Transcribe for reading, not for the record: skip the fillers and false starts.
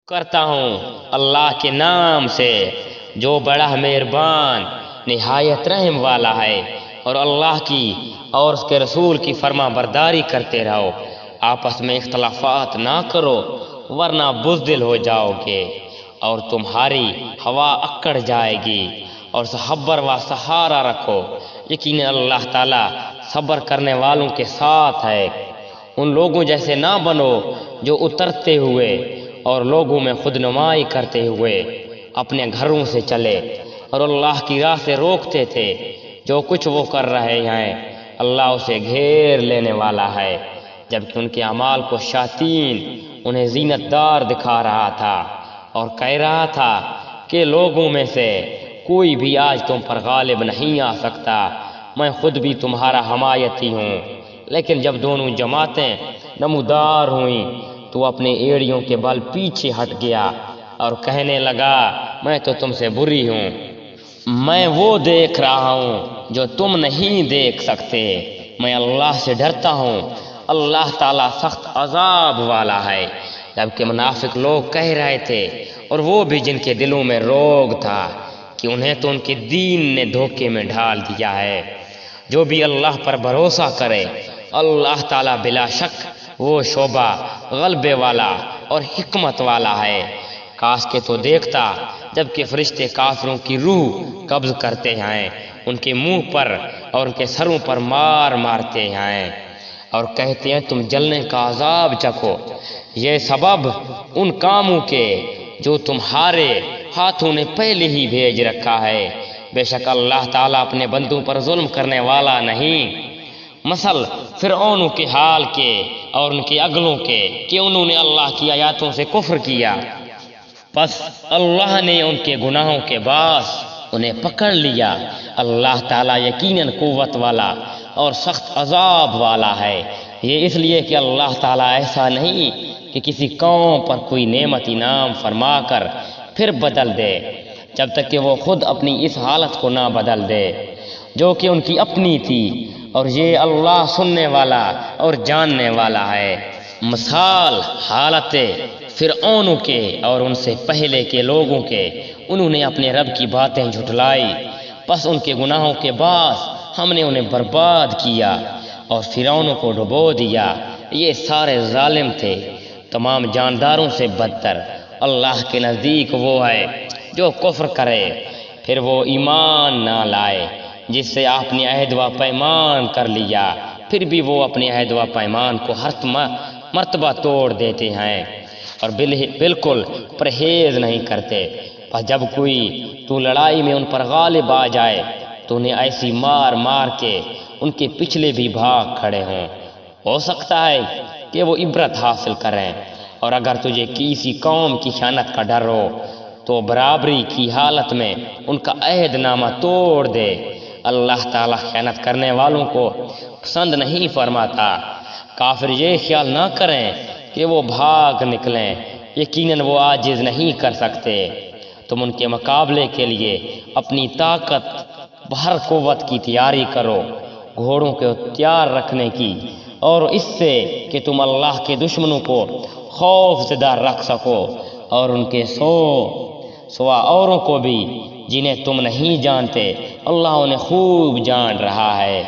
کرتا ہوں اللہ کے نام سے جو بڑا مہربان نہایت رحم والا ہے، اور اللہ کی اور اس کے رسول کی فرما برداری کرتے رہو، آپس میں اختلافات نہ کرو ورنہ بزدل ہو جاؤ گے اور تمہاری ہوا اکڑ جائے گی، اور صبر و سہارا رکھو، یقیناً اللہ تعالیٰ صبر کرنے والوں کے ساتھ ہے۔ ان لوگوں جیسے نہ بنو جو اترتے ہوئے اور لوگوں میں خود نمائی کرتے ہوئے اپنے گھروں سے چلے اور اللہ کی راہ سے روکتے تھے۔ جو کچھ وہ کر رہے ہیں اللہ اسے گھیر لینے والا ہے، جبکہ ان کے اعمال کو شیاطین انہیں زینت دار دکھا رہا تھا اور کہہ رہا تھا کہ لوگوں میں سے کوئی بھی آج تم پر غالب نہیں آ سکتا، میں خود بھی تمہارا حمایتی ہوں۔ لیکن جب دونوں جماعتیں نمودار ہوئیں تو اپنے ایڑیوں کے بل پیچھے ہٹ گیا اور کہنے لگا میں تو تم سے بری ہوں، میں وہ دیکھ رہا ہوں جو تم نہیں دیکھ سکتے، میں اللہ سے ڈرتا ہوں، اللہ تعالیٰ سخت عذاب والا ہے۔ جبکہ منافق لوگ کہہ رہے تھے، اور وہ بھی جن کے دلوں میں روگ تھا، کہ انہیں تو ان کے دین نے دھوکے میں ڈال دیا ہے۔ جو بھی اللہ پر بھروسہ کرے اللہ تعالیٰ بلا شک وہ شعبہ غلبے والا اور حکمت والا ہے۔ کاش کہ تو دیکھتا جب کہ فرشتے کافروں کی روح قبض کرتے ہیں، ان کے منہ پر اور ان کے سروں پر مار مارتے ہیں اور کہتے ہیں تم جلنے کا عذاب چکھو، یہ سبب ان کاموں کے جو تمہارے ہاتھوں نے پہلے ہی بھیج رکھا ہے، بے شک اللہ تعالیٰ اپنے بندوں پر ظلم کرنے والا نہیں۔ مثل فرعونوں کے حال کے اور ان کے اگلوں کے کہ انہوں نے اللہ کی آیاتوں سے کفر کیا، پس اللہ نے ان کے گناہوں کے باعث انہیں پکڑ لیا۔ اللہ تعالیٰ یقیناً قوت والا اور سخت عذاب والا ہے۔ یہ اس لیے کہ اللہ تعالیٰ ایسا نہیں کہ کسی قوم پر کوئی نعمت انعام فرما کر پھر بدل دے جب تک کہ وہ خود اپنی اس حالت کو نہ بدل دے جو کہ ان کی اپنی تھی، اور یہ اللہ سننے والا اور جاننے والا ہے۔ مثال حالت فرعونوں کے اور ان سے پہلے کے لوگوں کے، انہوں نے اپنے رب کی باتیں جھٹلائی، پس ان کے گناہوں کے باعث ہم نے انہیں برباد کیا اور فرعونوں کو ڈبو دیا۔ یہ سارے ظالم تھے، تمام جانداروں سے بدتر۔ اللہ کے نزدیک وہ ہے جو کفر کرے پھر وہ ایمان نہ لائے جس سے آپ نے عہد و پیمان کر لیا، پھر بھی وہ اپنے عہد و پیمان کو ہر مرتبہ توڑ دیتے ہیں اور بالکل پرہیز نہیں کرتے۔ پر جب کوئی تو لڑائی میں ان پر غالب آ جائے تو انہیں ایسی مار مار کے ان کے پچھلے بھی بھاگ کھڑے ہوں، ہو سکتا ہے کہ وہ عبرت حاصل کریں۔ اور اگر تجھے کسی قوم کی خیانت کا ڈر ہو تو برابری کی حالت میں ان کا عہد نامہ توڑ دے، اللہ تعالیٰ خیانت کرنے والوں کو پسند نہیں فرماتا۔ کافر یہ خیال نہ کریں کہ وہ بھاگ نکلیں، یقیناً وہ عاجز نہیں کر سکتے۔ تم ان کے مقابلے کے لیے اپنی طاقت بھر قوت کی تیاری کرو، گھوڑوں کو تیار رکھنے کی، اور اس سے کہ تم اللہ کے دشمنوں کو خوف زدہ رکھ سکو، اور ان کے سوا اوروں کو بھی جنہیں تم نہیں جانتے، اللہ انہیں خوب جان رہا ہے۔